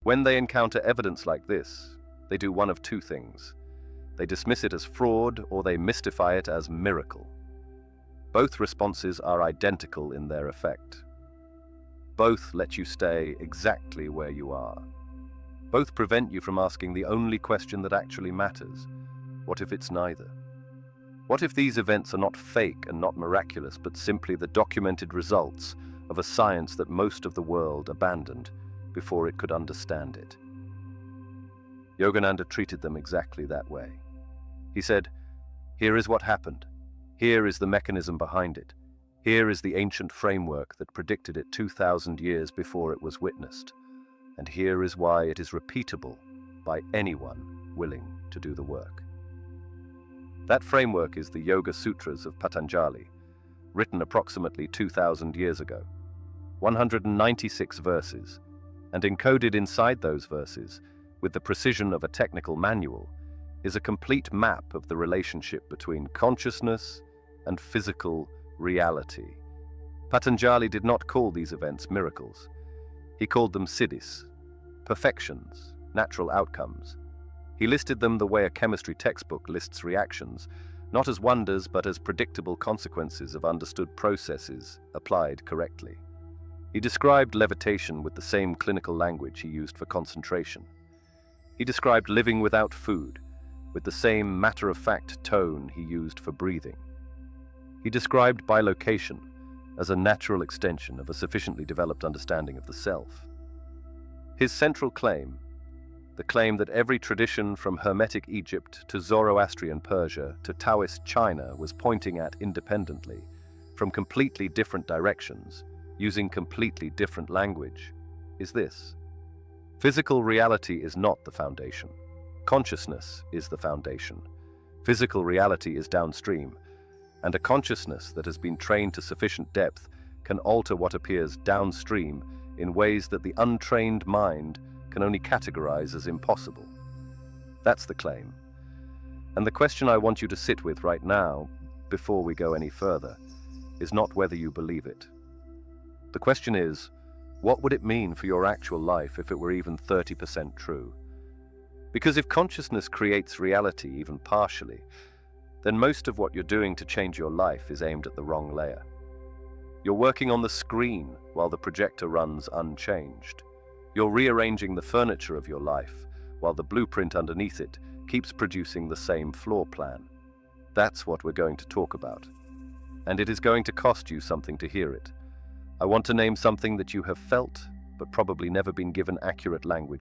When they encounter evidence like this, they do one of two things. They dismiss it as fraud or they mystify it as miracle. Both responses are identical in their effect. Both let you stay exactly where you are. Both prevent you from asking the only question that actually matters. What if it's neither? What if these events are not fake and not miraculous, but simply the documented results of a science that most of the world abandoned before it could understand it? Yogananda treated them exactly that way. He said, "Here is what happened. Here is the mechanism behind it. Here is the ancient framework that predicted it 2,000 years before it was witnessed. And here is why it is repeatable by anyone willing to do the work." That framework is the Yoga Sutras of Patanjali, written approximately 2,000 years ago. 196 verses, and encoded inside those verses, with the precision of a technical manual, is a complete map of the relationship between consciousness and physical reality. Patanjali did not call these events miracles. He called them siddhis, perfections, natural outcomes. He listed them the way a chemistry textbook lists reactions, not as wonders but as predictable consequences of understood processes applied correctly. He described levitation with the same clinical language he used for concentration. He described living without food with the same matter-of-fact tone he used for breathing. He described bilocation as a natural extension of a sufficiently developed understanding of the self. His central claim, the claim that every tradition from Hermetic Egypt to Zoroastrian Persia to Taoist China was pointing at independently, from completely different directions, using completely different language, is this: physical reality is not the foundation. Consciousness is the foundation. Physical reality is downstream, and a consciousness that has been trained to sufficient depth can alter what appears downstream in ways that the untrained mind can only categorize as impossible. That's the claim. And the question I want you to sit with right now, before we go any further, is not whether you believe it. The question is, what would it mean for your actual life if it were even 30% true? Because if consciousness creates reality even partially, then most of what you're doing to change your life is aimed at the wrong layer. You're working on the screen while the projector runs unchanged. You're rearranging the furniture of your life while the blueprint underneath it keeps producing the same floor plan. That's what we're going to talk about. And it is going to cost you something to hear it. I want to name something that you have felt, but probably never been given accurate language